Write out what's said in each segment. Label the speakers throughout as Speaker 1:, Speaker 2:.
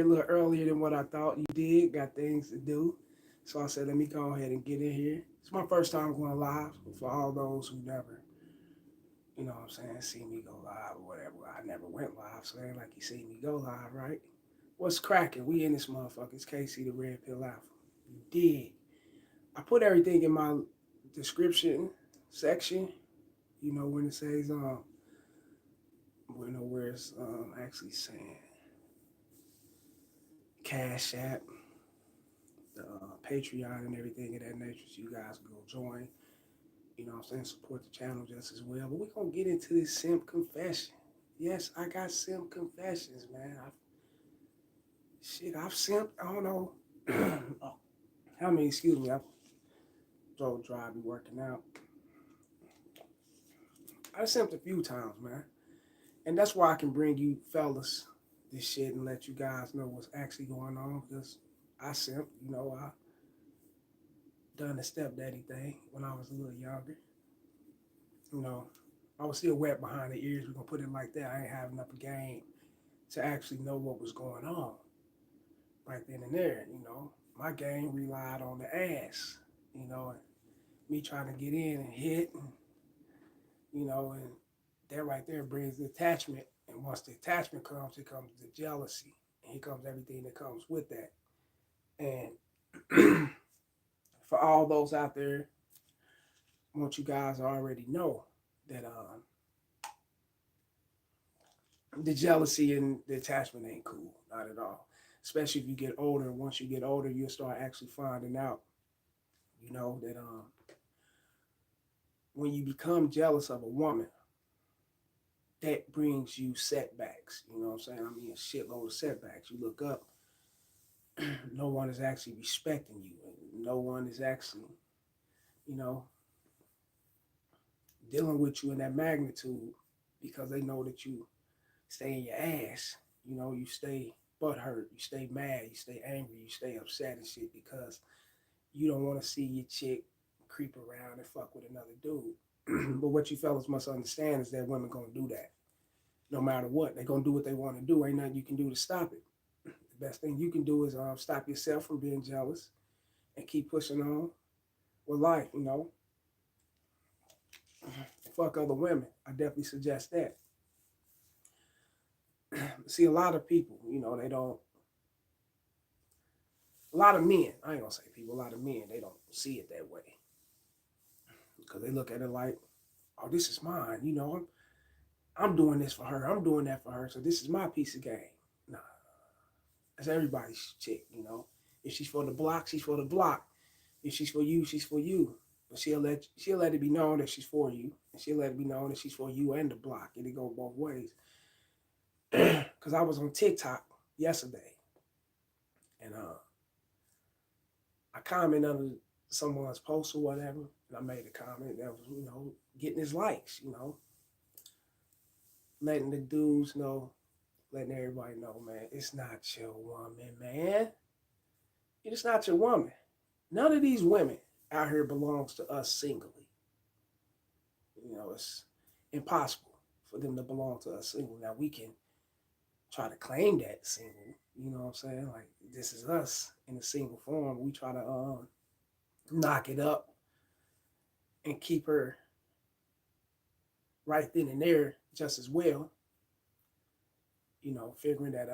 Speaker 1: a little earlier than what I thought you did. Got things to do. So I said, let me go ahead and get in here. It's my first time going live for all those who never, what I'm saying, see me go live or whatever. I never went live, so it ain't like you see me go live, right? What's cracking? We in this motherfucker. It's KC the Red Pill Alpha. You did. I put everything in my description section, when it says, where it's actually saying Cash App, the Patreon, and everything of that nature. So you guys can go join. What I'm saying? Support the channel just as well. But we're going to get into this Simp Confession. Yes, I got Simp Confessions, man. I've simped, I don't know how many, excuse me, I drove dry, be working out. I simped a few times, man. And that's why I can bring you fellas this shit and let you guys know what's actually going on. Because I simped, I done the stepdaddy thing when I was a little younger. I was still wet behind the ears. We're going to put it like that. I ain't have enough game to actually know what was going on right then and there. My game relied on the ass, and me trying to get in and hit, and that right there brings the attachment. And once the attachment comes, here comes the jealousy. And here comes everything that comes with that. And for all those out there, I want you guys to already know that the jealousy and the attachment ain't cool, not at all. Especially if you get older. Once you get older, you'll start actually finding out, that when you become jealous of a woman, that brings you setbacks. You know what I'm saying? I mean, a shitload of setbacks. You look up, no one is actually respecting you. No one is actually, you know, dealing with you in that magnitude because they know that you stay in your ass. You stay butthurt, you stay mad, you stay angry, you stay upset and shit because you don't want to see your chick creep around and fuck with another dude. But what you fellas must understand is that women gonna do that. No matter what, they're gonna do what they want to do. Ain't nothing you can do to stop it. The best thing you can do is stop yourself from being jealous and keep pushing on with life. Fuck other women. I definitely suggest that. See, a lot of people, they don't. A lot of men, I ain't gonna say people. A lot of men, they don't see it that way because they look at it like, oh, this is mine. I'm doing this for her. I'm doing that for her. So this is my piece of game. Nah, that's everybody's chick. If she's for the block, she's for the block. If she's for you, she's for you. But she'll let it be known that she's for you, and she'll let it be known that she's for you and the block. It'll go both ways. Because I was on TikTok yesterday, and I commented under someone's post or whatever, and I made a comment that was, getting his likes, letting the dudes know, letting everybody know, man, it's not your woman, man. It's not your woman. None of these women out here belongs to us singly. It's impossible for them to belong to us single. Now we can try to claim that single, you know what I'm saying? Like this is us in a single form. We try to knock it up and keep her right then and there just as well. Figuring that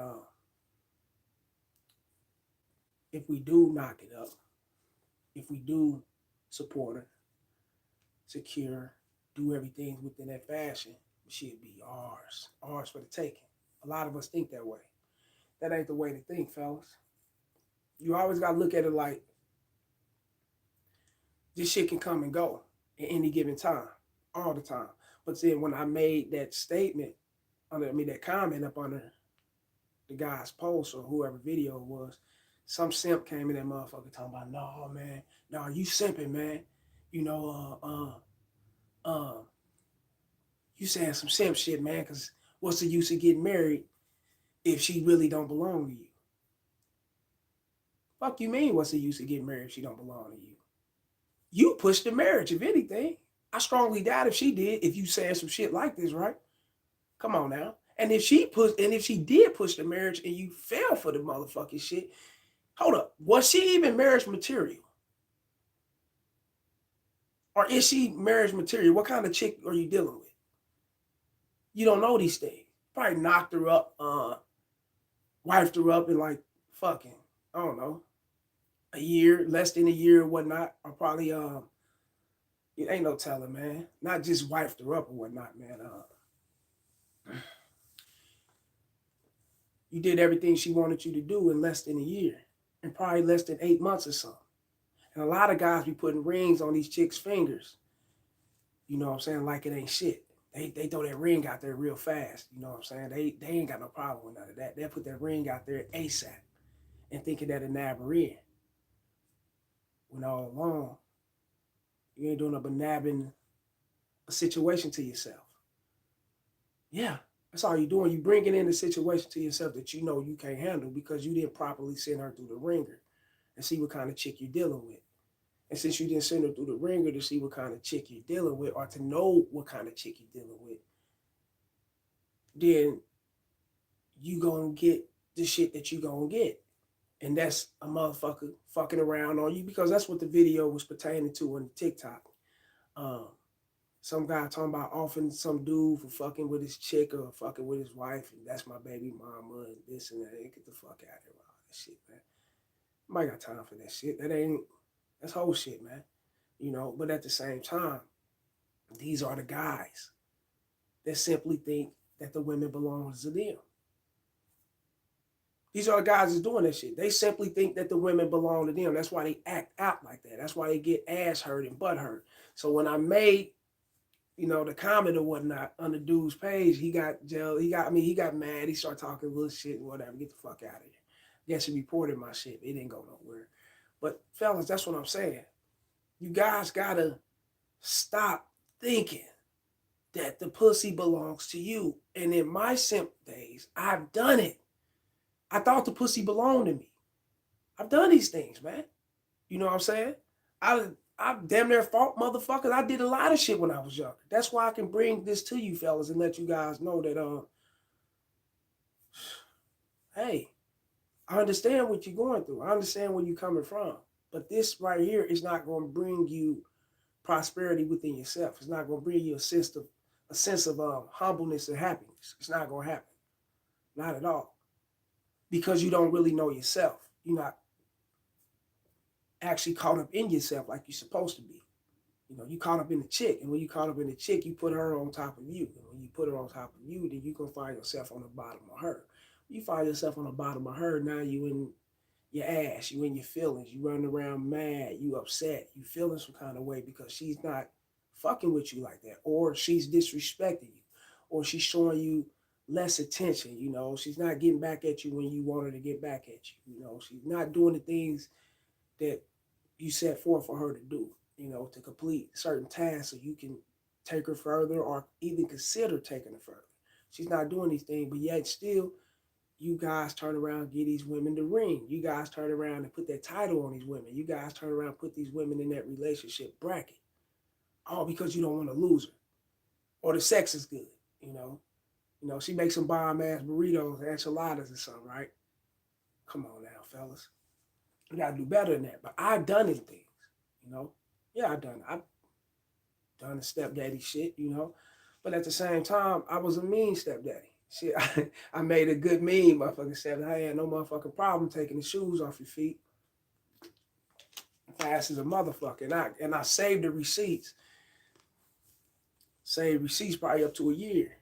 Speaker 1: if we do knock it up, if we do support her, secure, do everything within that fashion, she'd be ours for the taking. A lot of us think that way. That ain't the way to think, fellas. You always got to look at it like this shit can come and go at any given time, all the time. But then when I made that statement, that comment up under the guy's post or whoever video it was, some simp came in that motherfucker talking about, no, man, no, you simping, man. You saying some simp shit, man, because what's the use of getting married if she really don't belong to you? Fuck you mean, what's the use of getting married if she don't belong to you? You pushed the marriage, if anything. I strongly doubt if she did, if you saying some shit like this, right? Come on now. And if she did push the marriage and you fell for the motherfucking shit, hold up, was she even marriage material? Or is she marriage material? What kind of chick are you dealing with? You don't know these things. Probably knocked her up, wifed her up in like fucking, I don't know, a year, less than a year or whatnot. Or probably it ain't no telling, man. Not just wifed her up or whatnot, man. You did everything she wanted you to do in less than a year. And probably less than 8 months or something. And a lot of guys be putting rings on these chicks' fingers. You know what I'm saying? Like it ain't shit. They throw that ring out there real fast. You know what I'm saying? They ain't got no problem with none of that. They'll put that ring out there ASAP and thinking that it nab her in. When all along, you ain't doing nothing but nabbing a situation to yourself. Yeah, that's all you're doing. You bringing in a situation to yourself that you know you can't handle because you didn't properly send her through the ringer and see what kind of chick you're dealing with. And since you didn't send her through the ringer to see what kind of chick you're dealing with or to know what kind of chick you're dealing with, then you gonna get the shit that you gonna get. And that's a motherfucker fucking around on you because that's what the video was pertaining to on TikTok. Um, some guy talking about offering some dude for fucking with his chick or fucking with his wife, and that's my baby mama and this and that. Hey, get the fuck out of here with all that shit, man. Nobody got time for that shit. That's whole shit, man. You know, but at the same time, these are the guys that simply think that the women belong to them. These are the guys that's doing that shit. They simply think that the women belong to them. That's why they act out like that. That's why they get ass hurt and butt hurt. So when I made, the comment or whatnot on the dude's page, he got jail. He got mad. He started talking little shit and whatever. Get the fuck out of here. Guess he reported my shit. It didn't go nowhere. But fellas, that's what I'm saying. You guys gotta stop thinking that the pussy belongs to you. And in my simp days, I've done it. I thought the pussy belonged to me. I've done these things, man. You know what I'm saying? I damn near fought motherfuckers. I did a lot of shit when I was younger. That's why I can bring this to you fellas and let you guys know that hey, I understand what you're going through. I understand where you're coming from. But this right here is not going to bring you prosperity within yourself. It's not going to bring you a sense of humbleness and happiness. It's not going to happen. Not at all. Because you don't really know yourself. You're not actually caught up in yourself like you're supposed to be. You caught up in the chick. And when you caught up in the chick, you put her on top of you. And when you put her on top of you, then you're going to find yourself on the bottom of her. You find yourself on the bottom of her, now you in your ass, you in your feelings, you running around mad, you upset, you feeling some kind of way because she's not fucking with you like that, or she's disrespecting you, or she's showing you less attention, she's not getting back at you when you want her to get back at you, she's not doing the things that you set forth for her to do, to complete certain tasks so you can take her further or even consider taking her further. She's not doing these things, but yet still you guys turn around and give these women the ring. You guys turn around and put that title on these women. You guys turn around and put these women in that relationship bracket. All because you don't want to lose her. Or the sex is good, she makes some bomb-ass burritos and enchiladas or something, right? Come on now, fellas. You got to do better than that. But I've done these things, Yeah, I've done it. I've done the stepdaddy shit, But at the same time, I was a mean stepdaddy. Shit, I made a good meme, motherfucker said, I had no motherfucking problem taking the shoes off your feet. Fast as a motherfucker. And I saved the receipts. Saved receipts probably up to a year.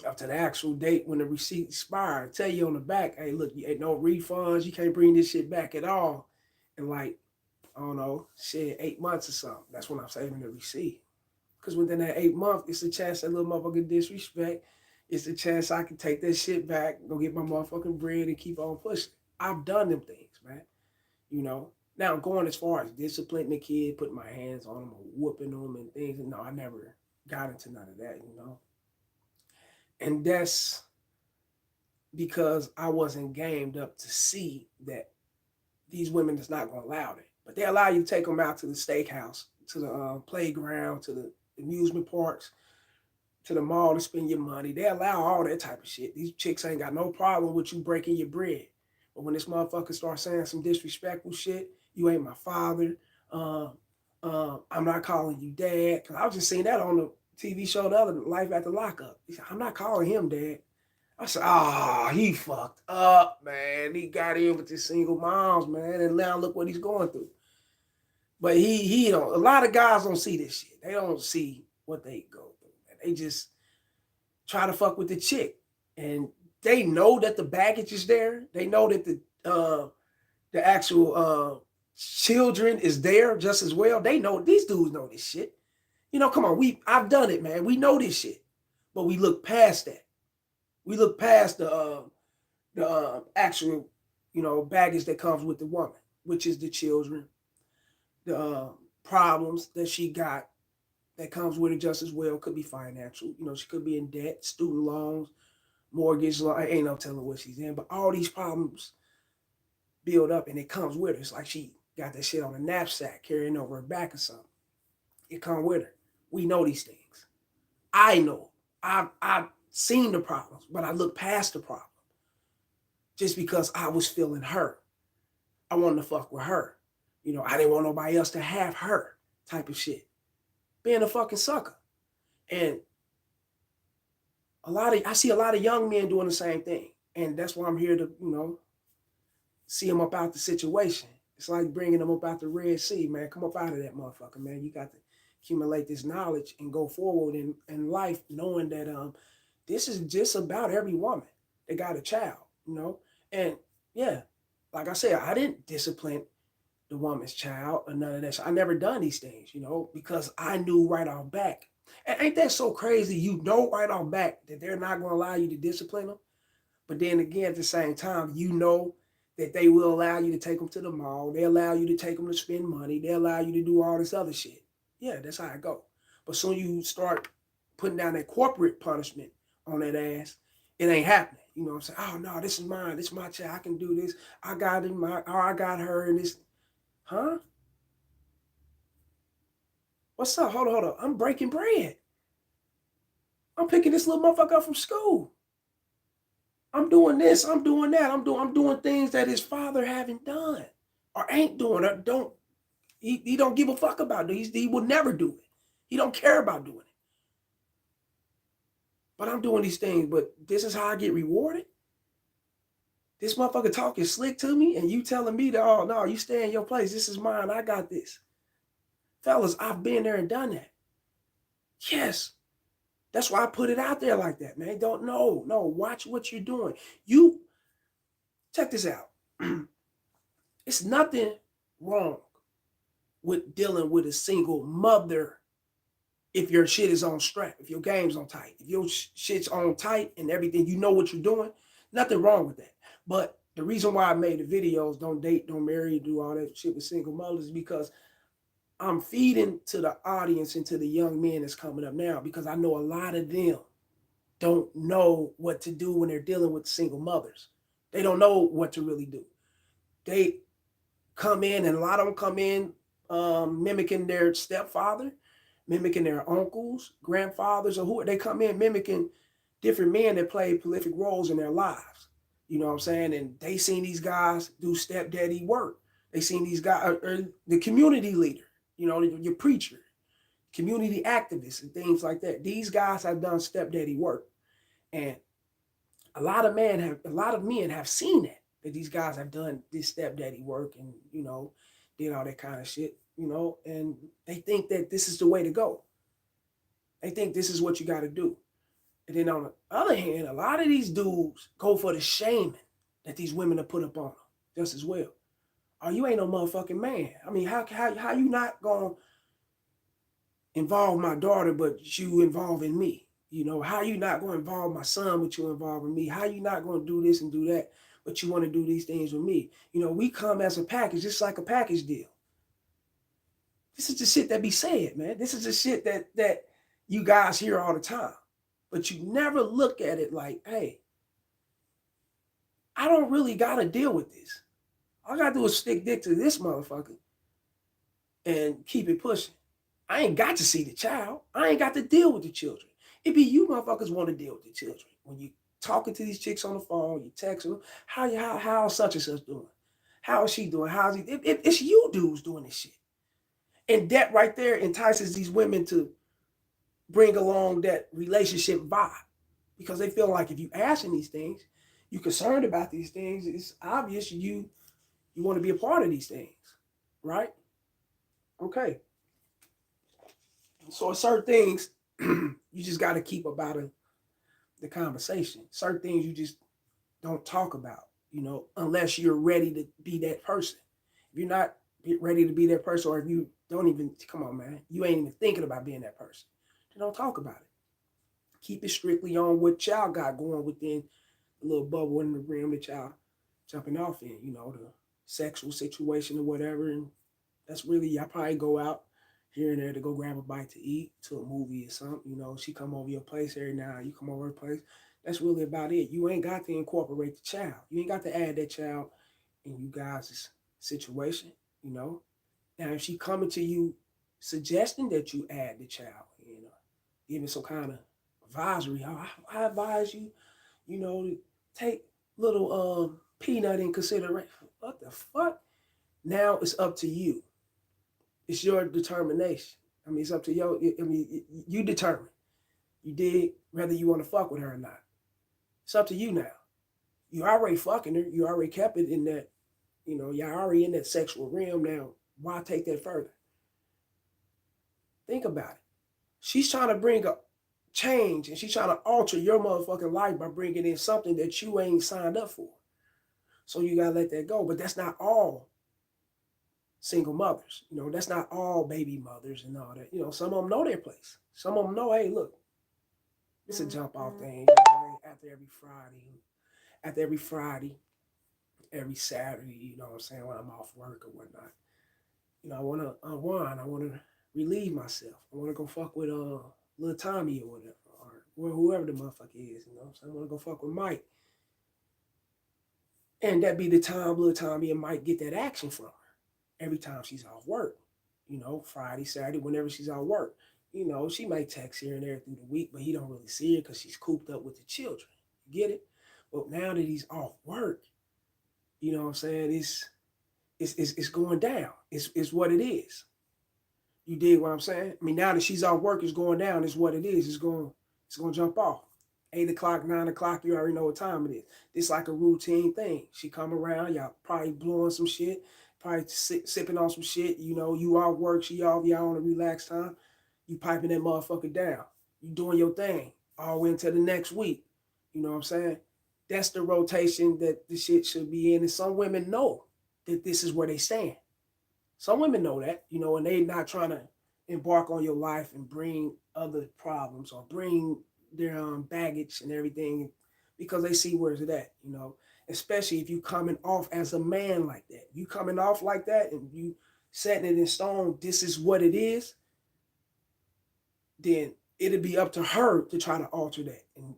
Speaker 1: Up to the actual date when the receipt expired. Tell you on the back, hey, look, you ain't no refunds. You can't bring this shit back at all. And like, I don't know, 8 months or something. That's when I'm saving the receipt. Because within that 8 months, it's a chance that little motherfucker disrespect. It's a chance I can take that shit back, go get my motherfucking bread and keep on pushing. I've done them things, man. Now going as far as disciplining the kid, putting my hands on them or whooping them and things. No, I never got into none of that, And that's because I wasn't gamed up to see that these women is not going to allow that. But they allow you to take them out to the steakhouse, to the playground, to the amusement parks. to the mall to spend your money. They allow all that type of shit. These chicks ain't got no problem with you breaking your bread. But when this motherfucker starts saying some disrespectful shit, you ain't my father. Um, I'm not calling you dad. Cause I was just seeing that on the TV show the other Life After Lockup. He said, I'm not calling him dad. I said, he fucked up, man. He got in with his single moms, man, and now look what he's going through. But he don't. A lot of guys don't see this shit. They don't see what they go through. Man. They just try to fuck with the chick, and they know that the baggage is there. They know that the actual children is there just as well. They know these dudes know this shit. Come on, I've done it, man. We know this shit, but we look past that. We look past the actual baggage that comes with the woman, which is the children, the problems that she got that comes with it just as well. Could be financial. She could be in debt, student loans, mortgage loan. Ain't no telling what she's in, but all these problems build up and it comes with her. It's like she got that shit on a knapsack carrying over her back or something. It comes with her. We know these things. I know. I've seen the problems, but I look past the problem just because I was feeling her. I wanted to fuck with her. I didn't want nobody else to have her type of shit. Being a fucking sucker. And I see a lot of young men doing the same thing. And that's why I'm here to, see them up out the situation. It's like bringing them up out the Red Sea, man. Come up out of that motherfucker, man. You got to accumulate this knowledge and go forward in life knowing that this is just about every woman that got a child, And yeah, like I said, I didn't discipline the woman's child or none of that. So I never done these things, because I knew right off back. And ain't that so crazy? You know right off back that they're not going to allow you to discipline them. But then again, at the same time, you know that they will allow you to take them to the mall. They allow you to take them to spend money. They allow you to do all this other shit. Yeah, that's how it go. But soon you start putting down that corporate punishment on that ass, it ain't happening. You know what I'm saying? Oh, no, this is mine. This is my child. I can do this. I got it. I got her and this. Huh? What's up? Hold on. I'm breaking bread. I'm picking this little motherfucker up from school. I'm doing this. I'm doing that. I'm doing things that his father haven't done or ain't doing or don't. He don't give a fuck about it. He will never do it. He don't care about doing it. But I'm doing these things. But this is how I get rewarded. This motherfucker talking slick to me, and you telling me that, oh no, you stay in your place. This is mine. I got this. Fellas, I've been there and done that. Yes. That's why I put it out there like that, man. Don't know. No, watch what you're doing. You check this out. It's nothing wrong with dealing with a single mother if your shit is on strap, if your game's on tight, if your shit's on tight and everything, you know what you're doing, nothing wrong with that. But the reason why I made the videos, don't date, don't marry, do all that shit with single mothers is because I'm feeding to the audience and to the young men that's coming up now, because I know a lot of them don't know what to do when they're dealing with single mothers. They don't know what to really do. They come in, and a lot of them come in mimicking their stepfather, mimicking their uncles, grandfathers, or who they come in mimicking different men that play prolific roles in their lives. You know what I'm saying? And they seen these guys do stepdaddy work. They seen these guys, or the community leader, your preacher, community activists, and things like that. These guys have done stepdaddy work, and a lot of men have seen that these guys have done this stepdaddy work, and did all that kind of shit, and they think that this is the way to go. They think this is what you got to do. And then on the other hand, a lot of these dudes go for the shaming that these women have put up on them just as well. Oh, you ain't no motherfucking man. I mean, how you not gonna involve my daughter, but you involving me? How you not gonna involve my son, but you involving me? How you not gonna do this and do that, but you want to do these things with me? We come as a package, just like a package deal. This is the shit that be said, man. This is the shit that you guys hear all the time. But you never look at it like, hey, I don't really gotta deal with this. All I gotta do is stick dick to this motherfucker and keep it pushing. I ain't got to see the child. I ain't got to deal with the children. It be you motherfuckers want to deal with the children. When you talking to these chicks on the phone, you texting them, how such and such doing? How is she doing? How's he? It's you dudes doing this shit. And that right there entices these women to bring along that relationship vibe. Because they feel like if you asking these things, you concerned about these things, it's obvious you want to be a part of these things. Right? Okay. So certain things you just got to keep about the conversation. Certain things you just don't talk about, unless you're ready to be that person. If you're not ready to be that person, or if you don't even, come on, man, you ain't even thinking about being that person, then don't talk about it. Keep it strictly on what y'all got going within the little bubble in the rim that y'all jumping off in, the sexual situation or whatever. And that's really, y'all probably go out here and there to go grab a bite to eat, to a movie or something. She come over your place every now, you come over her place. That's really about it. You ain't got to incorporate the child. You ain't got to add that child in you guys' situation, Now, if she coming to you suggesting that you add the child, giving some kind of advisory, I advise you, to take little peanut in consideration. What the fuck? Now it's up to you. It's your determination. It's up to you determine. You did whether you want to fuck with her or not. It's up to you now. You already fucking her. You already kept it in that, you're already in that sexual realm now. Why take that further? Think about it. She's trying to bring a change, and she's trying to alter your motherfucking life by bringing in something that you ain't signed up for. So you gotta let that go. But that's not all single mothers. That's not all baby mothers and all that. Some of them know their place. Some of them know, hey, look, it's a jump off thing. After every Friday, every Saturday, what I'm saying, when I'm off work or whatnot. I want to unwind. I want to relieve myself. I want to go fuck with little Tommy or whatever, or whoever the motherfucker is. So I want to go fuck with Mike. And that be the time little Tommy and Mike get that action from her every time she's off work. Friday, Saturday, whenever she's off work. She might text here and there through the week, but he don't really see her because she's cooped up with the children. You get it? But now that he's off work, you know what I'm saying? It's going down. It's what it is. You dig what I'm saying? Now that she's off work, it's going down. It's what it is. It's going to jump off. 8 o'clock, 9 o'clock, you already know what time it is. It's like a routine thing. She come around, y'all probably blowing some shit, probably sipping on some shit. You off work, she off, y'all on a relaxed time. You piping that motherfucker down. You doing your thing all the way until the next week. You know what I'm saying? That's the rotation that the shit should be in. And some women know that this is where they stand. Some women know that, and they not trying to embark on your life and bring other problems or bring their baggage and everything because they see where's it at, especially if you coming off as a man like that. You coming off like that and you setting it in stone, this is what it is, then it'll be up to her to try to alter that. And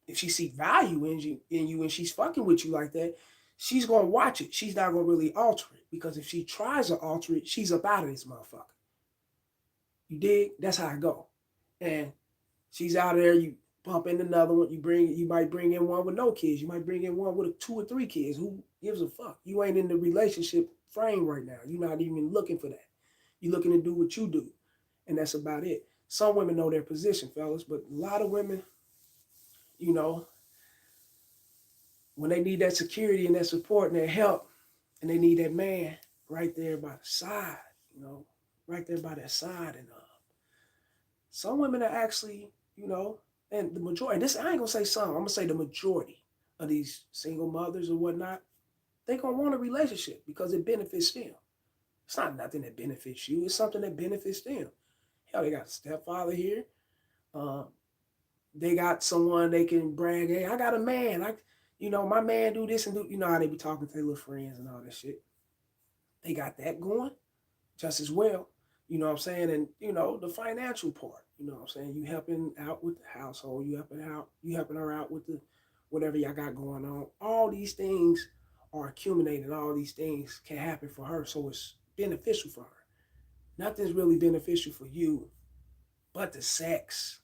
Speaker 1: if she see value in you and she's fucking with you like that, she's going to watch it. She's not going to really alter it because if she tries to alter it, she's up out of this motherfucker. You dig? That's how I go. And she's out there, you bump in another one, you might bring in one with no kids. You might bring in one with 2 or 3 kids. Who gives a fuck? You ain't in the relationship frame right now. You're not even looking for that. You're looking to do what you do. And that's about it. Some women know their position, fellas, but a lot of women, when they need that security and that support and that help, and they need that man right there by the side, right there by their side. And some women are actually, and the majority, I ain't gonna say some, I'm gonna say the majority of these single mothers or whatnot, they gonna want a relationship because it benefits them. It's not nothing that benefits you, it's something that benefits them. Hell, they got a stepfather here. They got someone they can brag, hey, I got a man. My man do this and do, how they be talking to their little friends and all that shit. They got that going just as well. You know what I'm saying? And, the financial part, what I'm saying? You helping out with the household, you helping her out with the whatever y'all got going on. All these things are accumulating. All these things can happen for her. So it's beneficial for her. Nothing's really beneficial for you but the sex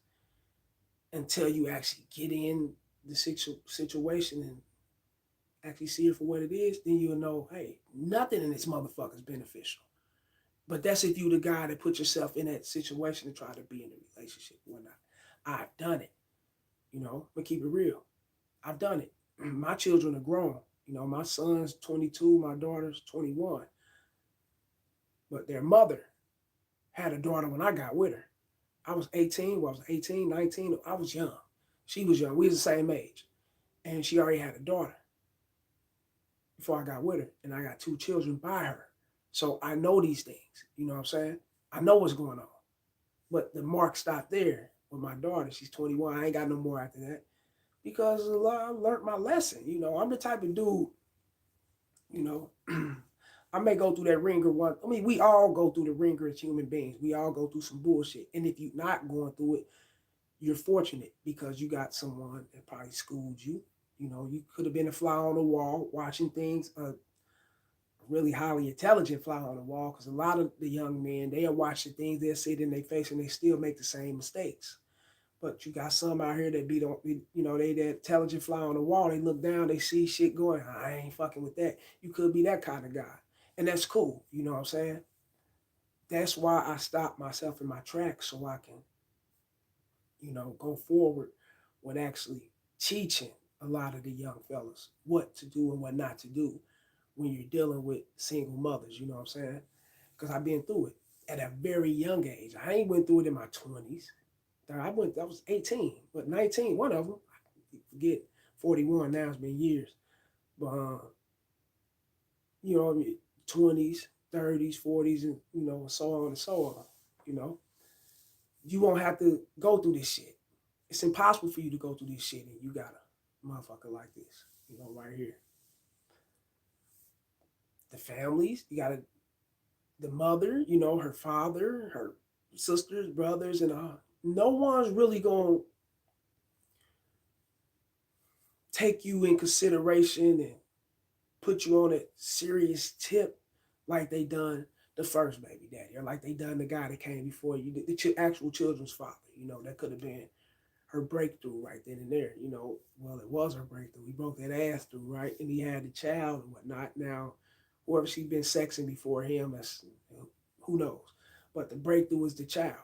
Speaker 1: until you actually get in the situation and actually see it for what it is. Then you'll know, hey, nothing in this motherfucker is beneficial. But that's if you the guy that put yourself in that situation and try to be in a relationship or whatnot. I've done it, but keep it real. I've done it. My children are grown. My son's 22, my daughter's 21. But their mother had a daughter when I got with her. I was 18. Well, I was 18, 19. I was young. She was young. We was the same age. And she already had a daughter before I got with her. And I got two children by her. So I know these things. You know what I'm saying? I know what's going on. But the mark stopped there with my daughter. She's 21. I ain't got no more after that. Because I learned my lesson. I'm the type of dude, you know, I may go through that ringer one. I mean, we all go through the ringer as human beings. We all go through some bullshit. And if you're not going through it, you're fortunate because you got someone that probably schooled you. You could have been a fly on the wall watching things, a really highly intelligent fly on the wall, because a lot of the young men, they'll watch the things, they'll see it in their face and they still make the same mistakes. But you got some out here that they that intelligent fly on the wall. They look down, they see shit going. I ain't fucking with that. You could be that kind of guy, and that's cool. You know what I'm saying? That's why I stop myself in my tracks so I can, go forward with actually teaching a lot of the young fellas what to do and what not to do when you're dealing with single mothers. You know what I'm saying? Because I've been through it at a very young age. I ain't went through it in my 20s. I was 18, but 19, one of them, I forget, 41 now, it's been years. But, 20s, 30s, 40s, and, so on and so on, you know. You won't have to go through this shit. It's impossible for you to go through this shit, and you got a motherfucker like this, right here. The families, you got the mother, her father, her sisters, brothers, and no one's really going to take you in consideration and put you on a serious tip like they done the first baby daddy, or like they done the guy that came before you, the actual children's father. That could have been her breakthrough right then and there. Well, it was her breakthrough. He broke that ass through, right? And he had the child and whatnot. Now, whoever she's been sexing before him, that's, who knows? But the breakthrough is the child.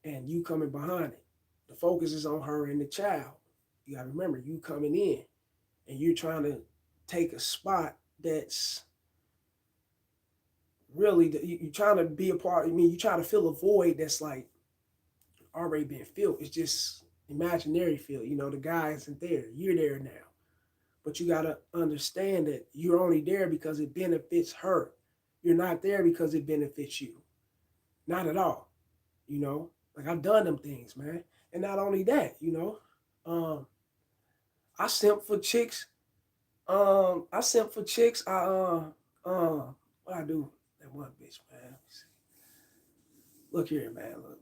Speaker 1: And you coming behind it. The focus is on her and the child. You gotta remember, you coming in and you're trying to take a spot that's really, you're trying to be a part. You try to fill a void that's like already been filled. It's just imaginary feel. The guy isn't there. You're there now. But you gotta understand that you're only there because it benefits her. You're not there because it benefits you. Not at all. Like I've done them things, man. And not only that, I simp for chicks. I simp for chicks. What I do? That one bitch, man. Look here, man. Look,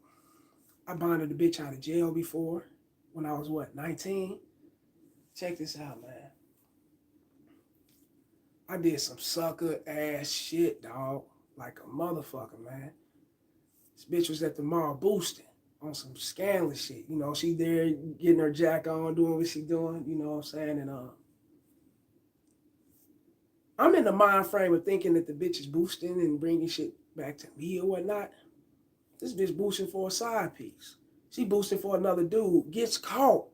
Speaker 1: I bonded a bitch out of jail before when I was 19. Check this out, man. I did some sucker ass shit, dog. Like a motherfucker, man. This bitch was at the mall boosting on some scandalous shit. She there getting her jack on, doing what she doing, you know what I'm saying? And I'm in the mind frame of thinking that the bitch is boosting and bringing shit back to me or whatnot. This bitch boosting for a side piece. She boosting for another dude. Gets caught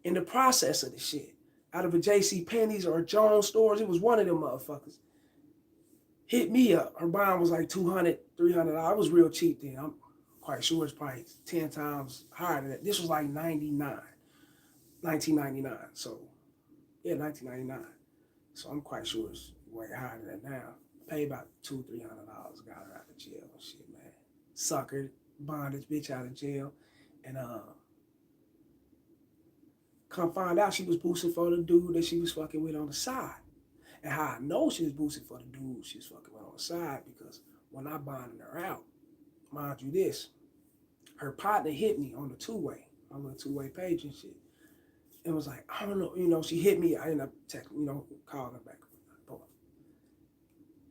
Speaker 1: in the process of the shit. Out of a J.C. Penney's or a Jones stores. It was one of them motherfuckers. Hit me up. Her bond was like $200, $300. It was real cheap then. I'm quite sure it's probably 10 times higher than that. This was like 1999. So, yeah, 1999. So I'm quite sure it's way higher than that now. Paid about $200, $300. Got her out of jail and shit, man. Suckered, bonded bitch out of jail. And come find out she was boosting for the dude that she was fucking with on the side. And how I know she was boosting for the dude she was fucking with on the side, because when I bonded her out, mind you this, her partner hit me on the two-way, on the two-way page and shit. It was like, I don't know, she hit me, I ended up texting, calling her back.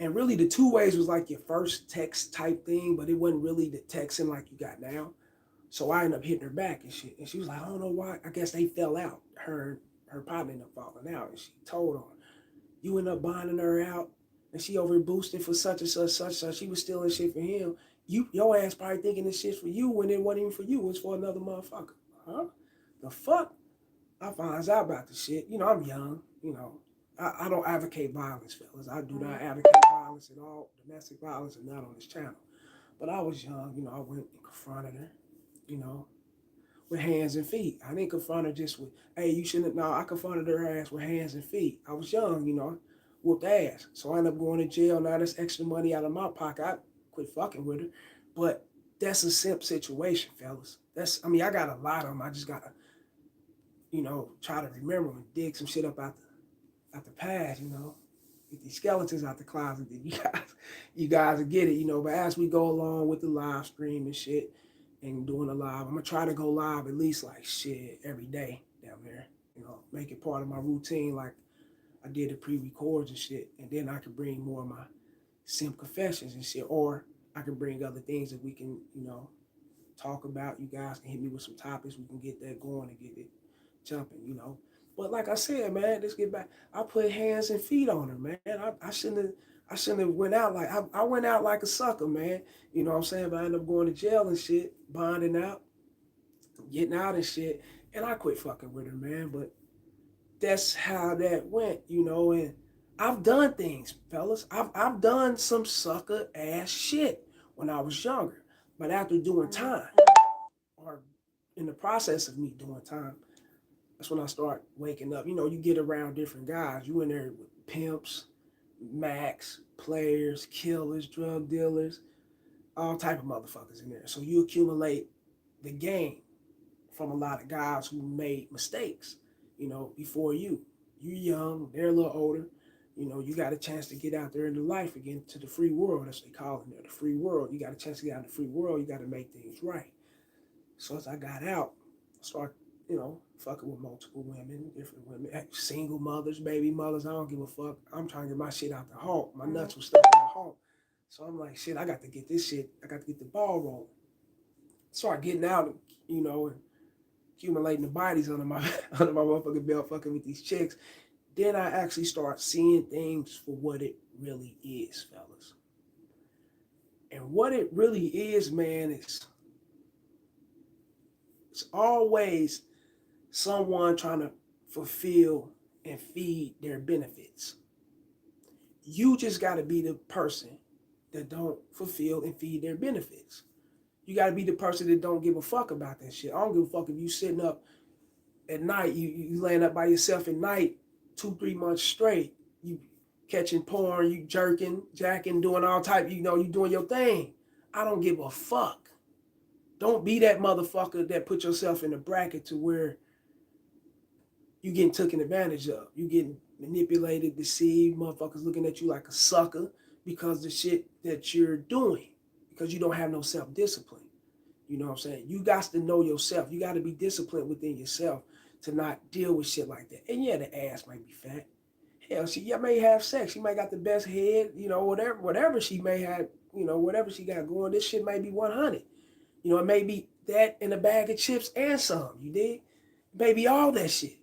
Speaker 1: And really the two ways was like your first text type thing, but it wasn't really the texting like you got now. So I ended up hitting her back and shit. And she was like, I don't know why. I guess they fell out. Her partner ended up falling out. And she told on, you end up bonding her out. And she over boosted for such and such, such and such. She was stealing shit for him. Your ass probably thinking this shit's for you when it wasn't even for you. It's for another motherfucker. Huh? The fuck? I finds out about the shit. I'm young. I don't advocate violence, fellas. I do not advocate violence at all. Domestic violence and not on this channel. But I was young. I went and confronted her. You know, with hands and feet. I didn't confront her just with, hey, you shouldn't. No, I confronted her ass with hands and feet. I was young. Whooped ass. So I ended up going to jail. Now that's extra money out of my pocket. I quit fucking with her. But that's a simp situation, fellas. I got a lot of them. I just gotta, try to remember and dig some shit up out the past, get these skeletons out the closet. Then you guys will get it, But as we go along with the live stream and shit, and doing a live, I'm gonna try to go live at least like shit every day down there. Make it part of my routine, like I did the pre-records and shit, and then I can bring more of my Simp Confessions and shit, or I can bring other things that we can, talk about. You guys can hit me with some topics. We can get that going and get it jumping. But like I said, man, let's get back. I put hands and feet on her, man. I shouldn't have went out like I went out like a sucker, man. You know what I'm saying? But I ended up going to jail and shit, bonding out, getting out and shit, and I quit fucking with her, man. But that's how that went, and I've done things, fellas. I've done some sucker ass shit when I was younger. But after doing time, or in the process of me doing time, that's when I start waking up. You get around different guys. You in there with pimps, max, players, killers, drug dealers, all type of motherfuckers in there. So you accumulate the game from a lot of guys who made mistakes, before you. You young, they're a little older. You got a chance to get out there into life again, to the free world, as they call it there, the free world. You got a chance to get out in the free world. You got to make things right. So as I got out, I started, fucking with multiple women, different women, single mothers, baby mothers. I don't give a fuck. I'm trying to get my shit out the home. My nuts were stuck in the home. So I'm like, shit, I got to get this shit. I got to get the ball rolling. Start getting out, and accumulating the bodies under my under my motherfucking belt, fucking with these chicks. Then I actually start seeing things for what it really is, fellas. And what it really is, man, is it's always someone trying to fulfill and feed their benefits. You just got to be the person that don't fulfill and feed their benefits. You got to be the person that don't give a fuck about that shit. I don't give a fuck if you sitting up at night, you laying up by yourself at night 2-3 months straight. You catching porn, you jerking, jacking, doing all type, you doing your thing. I don't give a fuck. Don't be that motherfucker that put yourself in a bracket to where you getting taken advantage of. You getting manipulated, deceived, motherfuckers looking at you like a sucker because the shit that you're doing, because you don't have no self-discipline. You know what I'm saying? You got to know yourself. You got to be disciplined within yourself to not deal with shit like that. And yeah, the ass might be fat. Hell, she may have sex. She might got the best head, whatever she may have, whatever she got going. This shit might be 100. It may be that in a bag of chips and some. You dig? Baby, all that shit.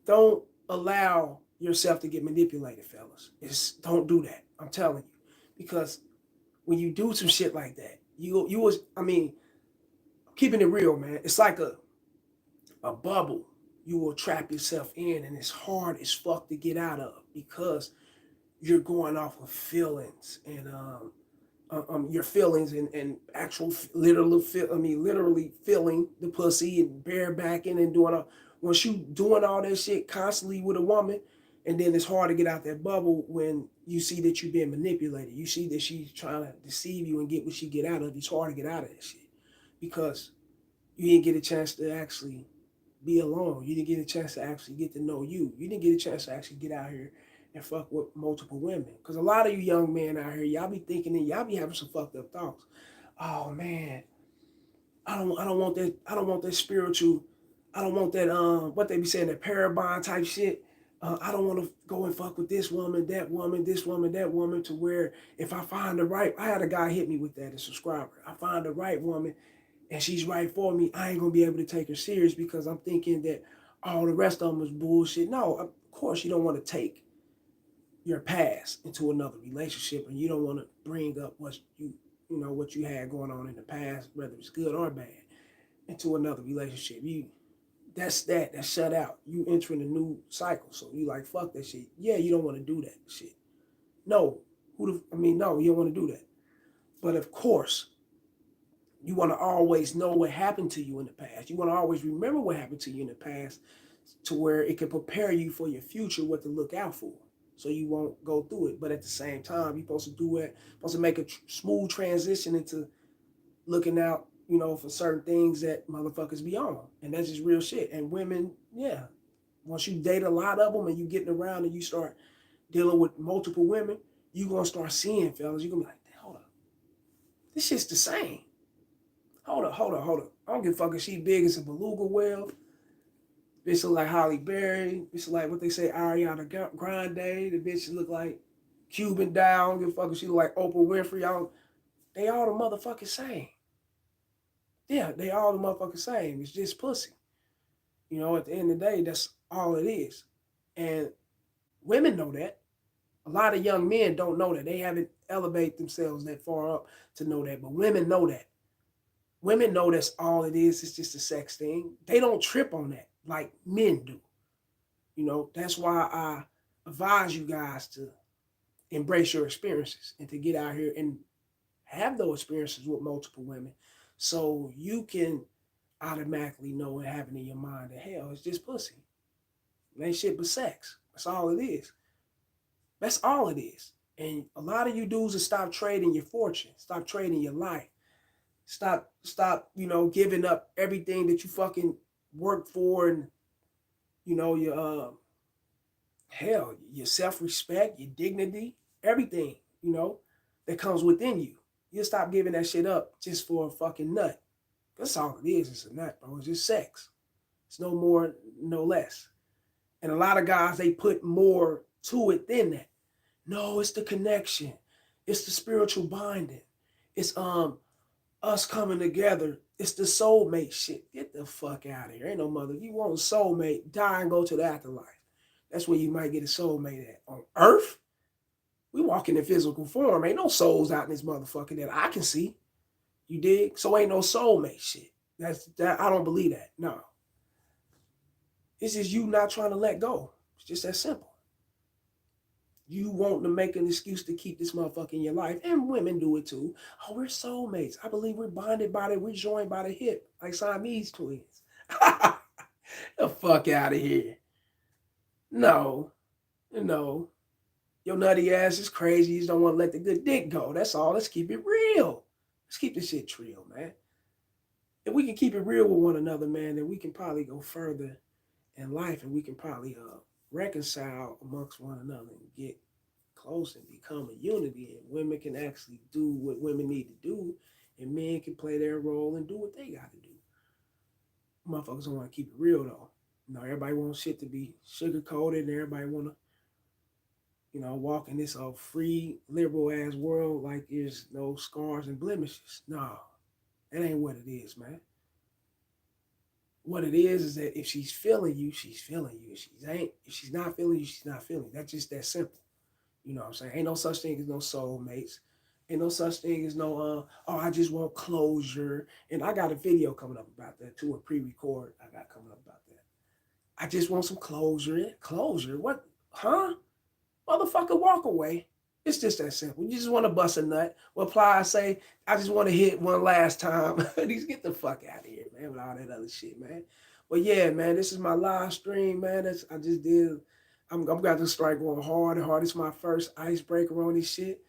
Speaker 1: Don't allow yourself to get manipulated, fellas. Don't do that. I'm telling you. Because when you do some shit like that, keeping it real, man. It's like a bubble you will trap yourself in, and it's hard as fuck to get out of because you're going off of feelings and your feelings and actual literally feeling the pussy and barebacking and doing all. Once you doing all that shit constantly with a woman, and then it's hard to get out that bubble when you see that you're being manipulated. You see that she's trying to deceive you and get what she get out of. It's hard to get out of that shit because you didn't get a chance to actually be alone. You didn't get a chance to actually get to know you. You didn't get a chance to actually get out here and fuck with multiple women. Because a lot of you young men out here, y'all be thinking and y'all be having some fucked up thoughts. Oh man, I don't want that. I don't want that spiritual. I don't want that what they be saying, that parabon type shit. I don't want to go and fuck with this woman, that woman, this woman, that woman, to where if I find the right, I had a guy hit me with that, a subscriber. I find the right woman and she's right for me, I ain't gonna be able to take her serious because I'm thinking that all the rest of them is bullshit. No, of course you don't want to take your past into another relationship, and you don't want to bring up what what you had going on in the past, whether it's good or bad, into another relationship. That's shut out. You entering a new cycle, so you like fuck that shit. Yeah, you don't want to do that shit. No, no, you don't want to do that. But of course, you want to always know what happened to you in the past. You want to always remember what happened to you in the past, to where it can prepare you for your future, what to look out for, so you won't go through it. But at the same time, you're supposed to do it, supposed to make a smooth transition into looking out, for certain things that motherfuckers be on, and that's just real shit. And women, yeah, once you date a lot of them and you getting around and you start dealing with multiple women, you gonna start seeing fellas. You gonna be like, hold up, this shit's the same. Hold up. I don't give a fuck if she big as a beluga whale. Bitch look like Holly Berry. Bitch look like what they say, Ariana Grande. The bitch look like Cuban Down. I don't give a fuck if she look like Oprah Winfrey. They all the motherfucking same. Yeah, they all the motherfucking same. It's just pussy. At the end of the day, that's all it is. And women know that. A lot of young men don't know that. They haven't elevated themselves that far up to know that. But women know that. Women know that's all it is. It's just a sex thing. They don't trip on that like men do. That's why I advise you guys to embrace your experiences and to get out here and have those experiences with multiple women, so you can automatically know and have it in your mind that hell, it's just pussy. It ain't shit but sex. That's all it is. That's all it is. And a lot of you dudes will stop trading your fortune, stop trading your life, stop, giving up everything that you fucking worked for, and your hell, your self-respect, your dignity, everything, that comes within you. You'll stop giving that shit up just for a fucking nut. That's all it is. It's a nut, bro. It's just sex. It's no more, no less. And a lot of guys, they put more to it than that. No, it's the connection. It's the spiritual binding. It's us coming together. It's the soulmate shit. Get the fuck out of here. Ain't no mother. If you want a soulmate, die and go to the afterlife. That's where you might get a soulmate at. On Earth, we walk in physical form. Ain't no souls out in this motherfucker that I can see. You dig? So ain't no soulmate shit. That I don't believe that. No. It's just you not trying to let go. It's just that simple. You want to make an excuse to keep this motherfucker in your life. And women do it too. Oh, we're soulmates. I believe we're bonded by we're joined by the hip, like Siamese twins. The fuck out of here. No. Your nutty ass is crazy. You just don't want to let the good dick go. That's all. Let's keep it real. Let's keep this shit real, man. If we can keep it real with one another, man, then we can probably go further in life, and we can probably reconcile amongst one another and get close and become a unity. And women can actually do what women need to do, and men can play their role and do what they got to do. Motherfuckers don't want to keep it real though. Everybody wants shit to be sugar coated, and everybody want to walk in this free, liberal ass world like there's no scars and blemishes. No, that ain't what it is, man. What it is that if she's feeling you, she's feeling you. If she's not feeling you, she's not feeling you. That's just that simple. You know what I'm saying? Ain't no such thing as no soulmates. Ain't no such thing as no, I just want closure. And I got a video coming up about that too, a pre-record I got coming up about that. I just want some closure. Closure? What? Huh? Motherfucker, walk away. It's just that simple. You just want to bust a nut. Well, Ply say, I just want to hit one last time. These get the fuck out of here, man, with all that other shit, man. But yeah, man, this is my live stream, man. I just did. I'm got to start going hard and hard. It's my first icebreaker on this shit.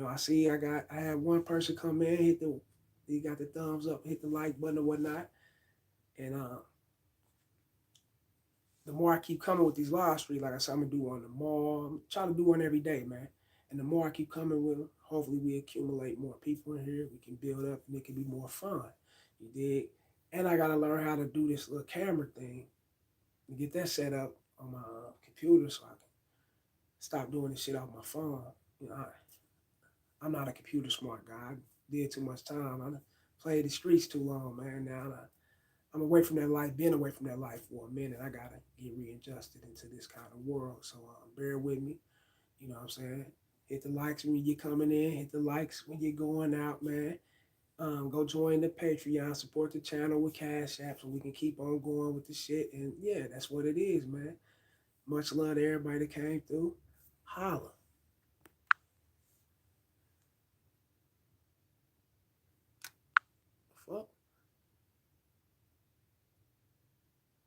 Speaker 1: I see I had one person come in, he got the thumbs up, hit the like button or whatnot. And the more I keep coming with these live streams, like I said, I'm gonna do one tomorrow. I'm trying to do one every day, man. And the more I keep coming with them, hopefully we accumulate more people in here. We can build up and it can be more fun. You dig? And I gotta learn how to do this little camera thing and get that set up on my computer so I can stop doing this shit off my phone. You know, I'm not a computer smart guy. I did too much time. I played the streets too long, man. Now I'm away from that life, been away from that life for a minute. I gotta get readjusted into this kind of world. So bear with me. You know what I'm saying? Hit the likes when you're coming in. Hit the likes when you're going out, man. Go join the Patreon. Support the channel with Cash App so we can keep on going with the shit. And yeah, that's what it is, man. Much love to everybody that came through. Holla.